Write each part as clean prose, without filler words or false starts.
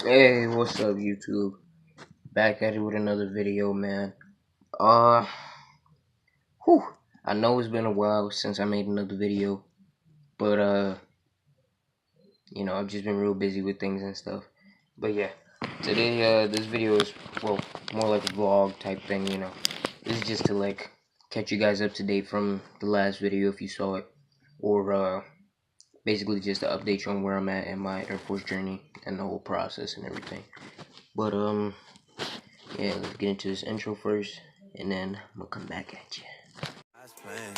Hey, what's up, YouTube? Back at it with another video, man. Uh, whew, I know it's been a while since I made another video, but I've just been real busy with things and stuff. But yeah, today, this video is, well, more like a vlog type thing, This is just to, like, catch you guys up to date from the last video if you saw it, or, basically just to update you on where I'm at in my Air Force journey and the whole process and everything. But, yeah, let's get into this intro first, and then I'm gonna come back at you. God's plan.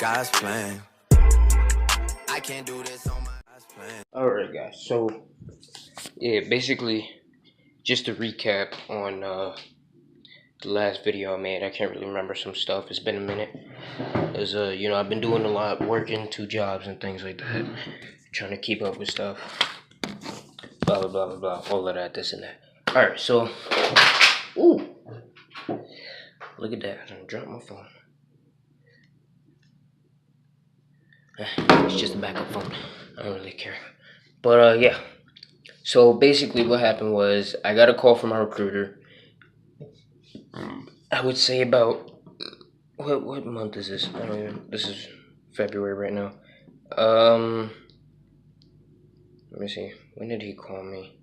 God's plan. I can't do this on my God's plan. Alright, guys, so, yeah, basically, just to recap on the last video I made, I can't really remember some stuff. It's been a minute. Because, I've been doing a lot, working 2 jobs and things like that, trying to keep up with stuff, blah, blah, blah, blah, blah, all of that, this and that. Alright, so, ooh, look at that, I dropped my phone. It's just a backup phone. I don't really care. But yeah. So basically, what happened was I got a call from our recruiter. I would say about what month is this? I don't even. This is February right now. Let me see. When did he call me?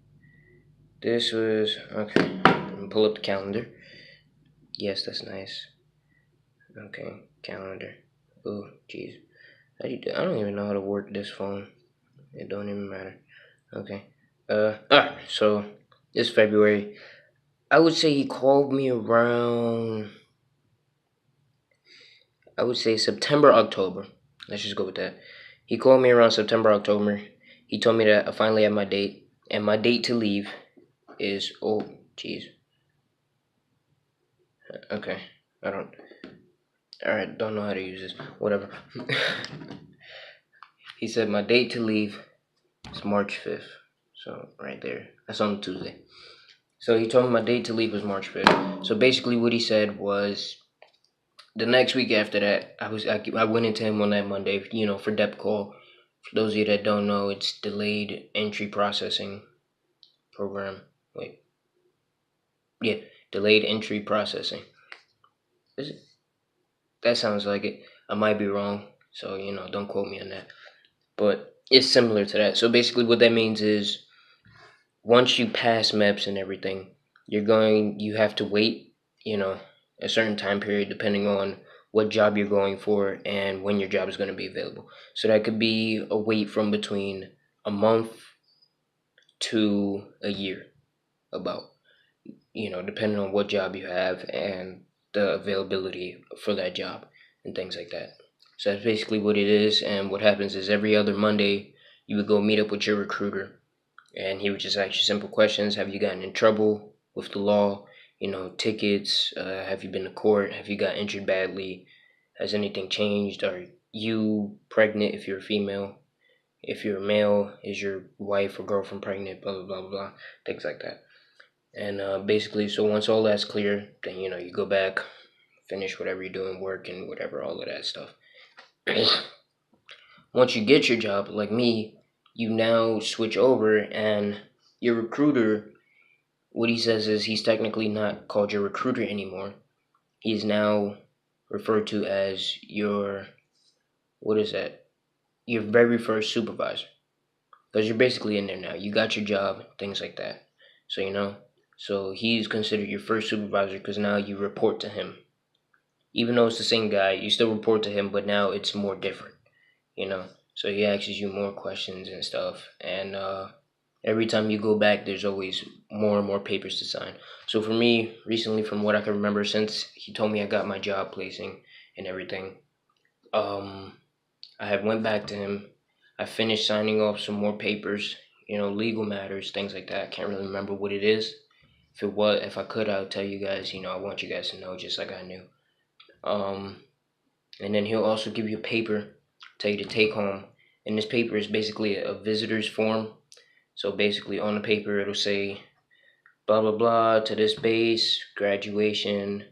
This was okay. Let me pull up the calendar. Yes, that's nice. Okay, calendar. Oh, jeez. I don't even know how to work this phone. It don't even matter. Okay. Alright, so this February, I would say he called me around, I would say September, October. Let's just go with that. He called me around September, October. He told me that I finally have my date, and my date to leave is, oh, jeez. Okay, alright, don't know how to use this. Whatever. He said my date to leave is March 5th. So, right there. That's on Tuesday. So he told me my date to leave was March 5th. So basically what he said was the next week after that, I went into him on that Monday, for dep call. For those of you that don't know, it's delayed entry processing program. Wait. Yeah, delayed entry processing. Is it? That sounds like it. I might be wrong, so don't quote me on that. But it's similar to that. So basically what that means is once you pass MEPS and everything, you have to wait, a certain time period depending on what job you're going for and when your job is going to be available. So that could be a wait from between a month to a year, about, depending on what job you have and the availability for that job and things like that. So that's basically what it is. And what happens is every other Monday, you would go meet up with your recruiter, and he would just ask you simple questions. Have you gotten in trouble with the law? Tickets. Have you been to court? Have you got injured badly? Has anything changed? Are you pregnant if you're a female? If you're a male, is your wife or girlfriend pregnant? Blah, blah, blah, blah, blah. Things like that. And basically, so once all that's clear, then, you go back, finish whatever you're doing, work and whatever, all of that stuff. Once you get your job, like me, you now switch over, and your recruiter, what he says is he's technically not called your recruiter anymore. He's now referred to as your, what is that? Your very first supervisor. Because you're basically in there now. You got your job, things like that. So he's considered your first supervisor because now you report to him. Even though it's the same guy, you still report to him, but now it's more different, So he asks you more questions and stuff. And every time you go back, there's always more and more papers to sign. So for me, recently, from what I can remember, since he told me I got my job placing and everything, I have went back to him. I finished signing off some more papers, legal matters, things like that. I can't really remember what it is. If I could, I would tell you guys. I want you guys to know, just like I knew. And then he'll also give you a paper, tell you to take home. And this paper is basically a visitor's form. So basically on the paper, it'll say, blah, blah, blah, to this base, graduation.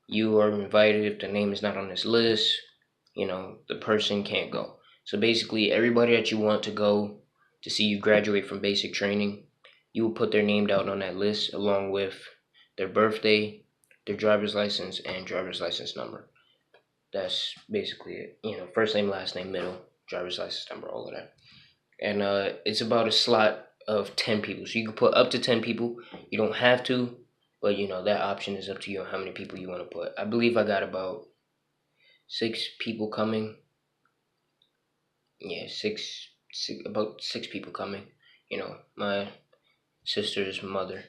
You are invited. If the name is not on this list, the person can't go. So basically everybody that you want to go to see you graduate from basic training, you will put their name down on that list along with their birthday, their driver's license, and driver's license number. That's basically it. First name, last name, middle, driver's license number, all of that. And it's about a slot of 10 people. So you can put up to 10 people. You don't have to, but that option is up to you on how many people you want to put. I believe I got about 6 people coming. Yeah, about 6 people coming. My sister's mother.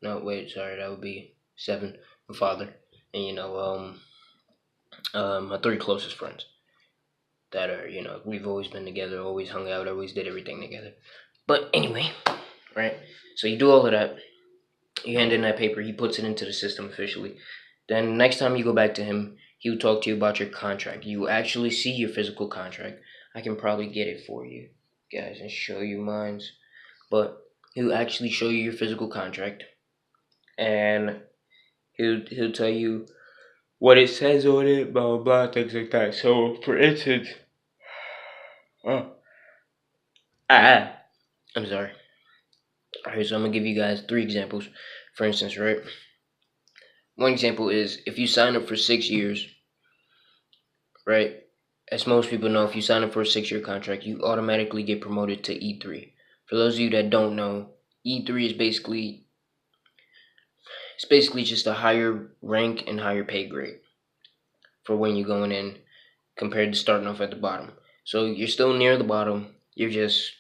No, wait, sorry, that would be 7. My father, and my 3 closest friends that are, we've always been together, always hung out, always did everything together. But anyway, right? So you do all of that. You hand in that paper. He puts it into the system officially. Then next time you go back to him, he will talk to you about your contract. You will actually see your physical contract. I can probably get it for you guys and show you mine. But he'll actually show you your physical contract, and he'll tell you what it says on it, blah blah blah, things like that. So for instance, oh, I'm sorry. Alright, so I'm gonna give you guys 3 examples. For instance, right? One example is if you sign up for 6 years, right? As most people know, if you sign up for a 6-year contract, you automatically get promoted to E3. For those of you that don't know, E3 is basically just a higher rank and higher pay grade for when you're going in compared to starting off at the bottom. So you're still near the bottom. You're just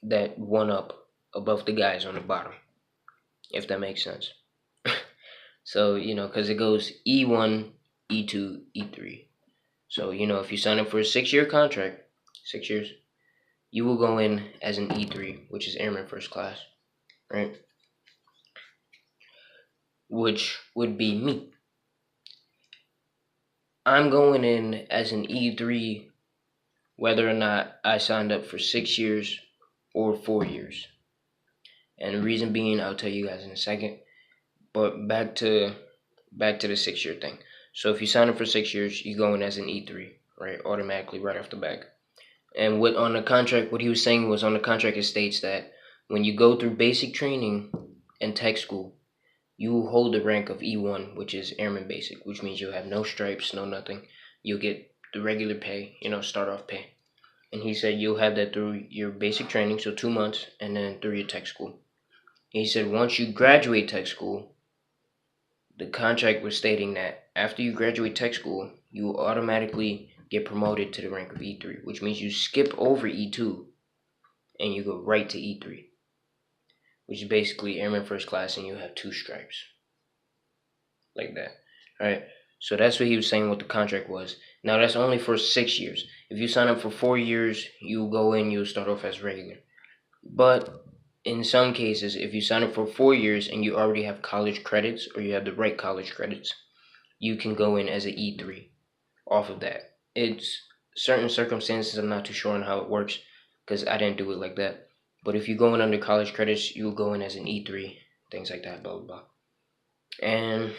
that one up above the guys on the bottom, if that makes sense. So, because it goes E1, E2, E3. So, if you sign up for a 6-year contract, 6 years, you will go in as an E3, which is Airman First Class, right? Which would be me. I'm going in as an E3 whether or not I signed up for 6 years or 4 years. And the reason being, I'll tell you guys in a second. But back to the 6-year thing. So if you sign up for 6 years, you go in as an E3, right? Automatically right off the bat. And what he was saying was on the contract it states that when you go through basic training and tech school, you hold the rank of E1, which is Airman Basic, which means you'll have no stripes, no nothing. You'll get the regular pay, start off pay. And he said you'll have that through your basic training, so 2 months, and then through your tech school. He said once you graduate tech school, the contract was stating that after you graduate tech school, you will automatically get promoted to the rank of E3, which means you skip over E2 and you go right to E3, which is basically Airman First Class, and you have 2 stripes. Like that. Alright? So that's what he was saying what the contract was. Now that's only for 6 years. If you sign up for 4 years, you'll go in, you'll start off as regular. But in some cases, if you sign up for 4 years and you already have college credits, or you have the right college credits, you can go in as an E3 off of that. It's certain circumstances, I'm not too sure on how it works because I didn't do it like that. But if you go in under college credits, you'll go in as an E3, things like that, blah, blah, blah. And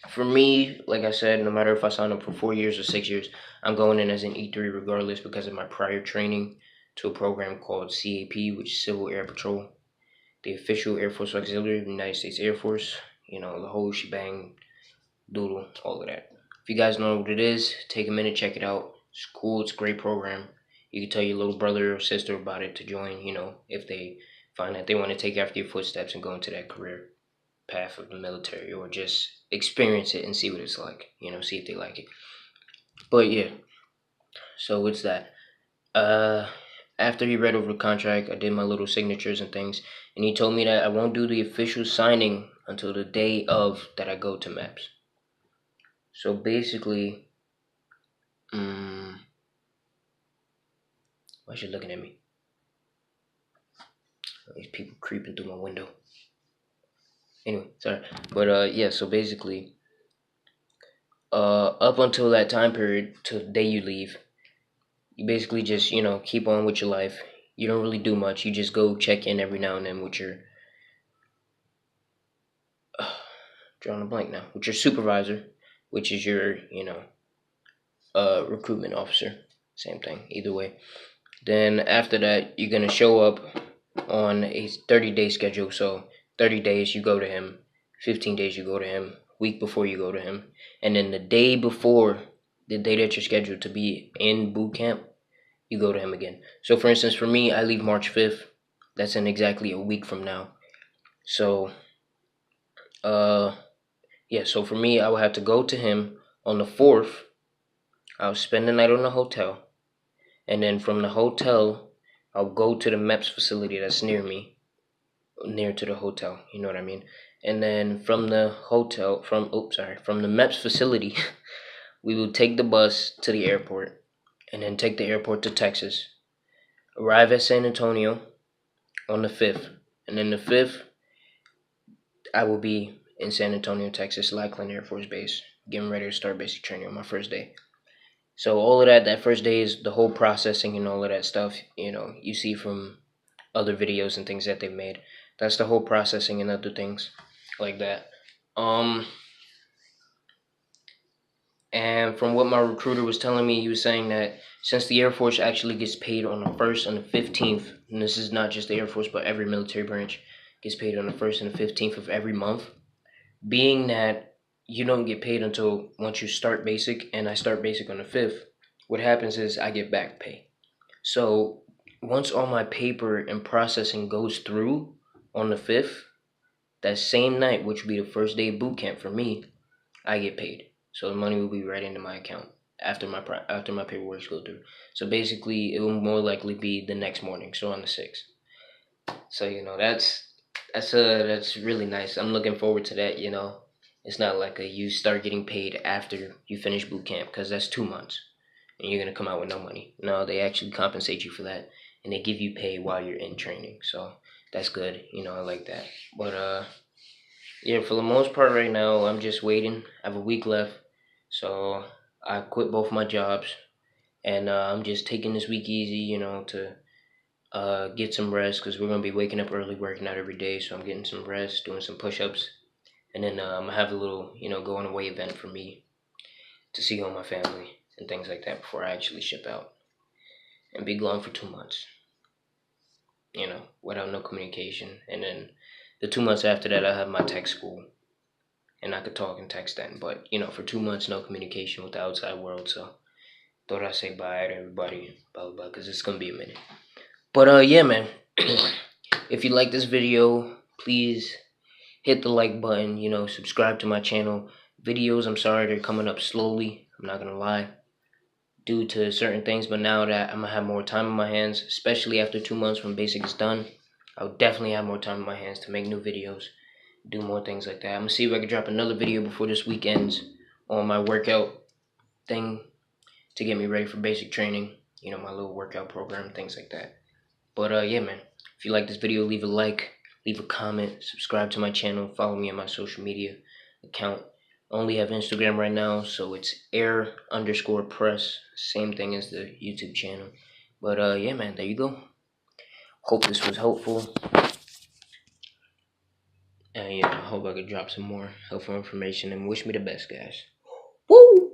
for me, like I said, no matter if I sign up for 4 years or 6 years, I'm going in as an E3 regardless because of my prior training to a program called CAP, which is Civil Air Patrol, the official Air Force Auxiliary of the United States Air Force. The whole shebang, doodle, all of that. If you guys know what it is, take a minute, check it out. It's cool, it's a great program. You can tell your little brother or sister about it to join, if they find that they want to take after your footsteps and go into that career path of the military, or just experience it and see what it's like, see if they like it. But yeah, so what's that? After he read over the contract, I did my little signatures and things, and he told me that I won't do the official signing until the day of that I go to MEPS. So basically, why is she looking at me? These people creeping through my window. Anyway, sorry. But yeah, so basically, up until that time period, till the day you leave, you basically just, keep on with your life. You don't really do much. You just go check in every now and then with your, drawing a blank now, with your supervisor, which is your, recruitment officer. Same thing, either way. Then after that, you're gonna show up on a 30-day schedule. So 30 days you go to him, 15 days you go to him, week before you go to him, and then the day before the day that you're scheduled to be in boot camp, you go to him again. So for instance, for me, I leave March 5th. That's in exactly a week from now. So yeah, so for me, I will have to go to him on the 4th. I'll spend the night on the hotel, and then from the hotel, I'll go to the MEPS facility that's near me, near to the hotel. You know what I mean? And then from the hotel, from the MEPS facility, we will take the bus to the airport, and then take the airport to Texas. Arrive at San Antonio on the 5th, and then the 5th, I will be in San Antonio, Texas, Lackland Air Force Base, getting ready to start basic training on my first day. So all of that first day is the whole processing and all of that stuff, you see from other videos and things that they've made. That's the whole processing and other things like that. And from what my recruiter was telling me, he was saying that since the Air Force actually gets paid on the 1st and the 15th, and this is not just the Air Force, but every military branch gets paid on the 1st and the 15th of every month, being that you don't get paid until once you start basic, and I start basic on the 5th, what happens is I get back pay. So once all my paper and processing goes through on the 5th, that same night, which would be the first day of boot camp for me, I get paid. So the money will be right into my account after my paperwork goes through. So basically, it will more likely be the next morning, so on the 6th. So that's really nice. I'm looking forward to that. It's not like you start getting paid after you finish boot camp, because that's 2 months and you're gonna come out with no money. No, they actually compensate you for that, and they give you pay while you're in training. So that's good. I like that. But yeah, for the most part right now, I'm just waiting. I have a week left, so I quit both my jobs, and I'm just taking this week easy, to get some rest, because we're gonna be waking up early, working out every day. So I'm getting some rest, doing some push-ups, and then I'm gonna have a little, going away event for me to see all my family and things like that before I actually ship out and be gone for 2 months. Without no communication, and then the 2 months after that, I have my tech school, and I could talk and text then. But for 2 months, no communication with the outside world. So thought I'd say bye to everybody, blah blah blah, because it's gonna be a minute. But yeah, man. If you like this video, please hit the like button. Subscribe to my channel. Videos, I'm sorry, they're coming up slowly. I'm not gonna lie, due to certain things. But now that I'm gonna have more time in my hands, especially after 2 months when basic is done, I'll definitely have more time in my hands to make new videos, do more things like that. I'm gonna see if I can drop another video before this week ends on my workout thing to get me ready for basic training. My little workout program, things like that. But yeah, man. If you like this video, leave a like, leave a comment, subscribe to my channel, follow me on my social media account. I only have Instagram right now, so it's air_press. Same thing as the YouTube channel. But yeah, man, there you go. Hope this was helpful. And yeah, I hope I could drop some more helpful information, and wish me the best, guys. Woo!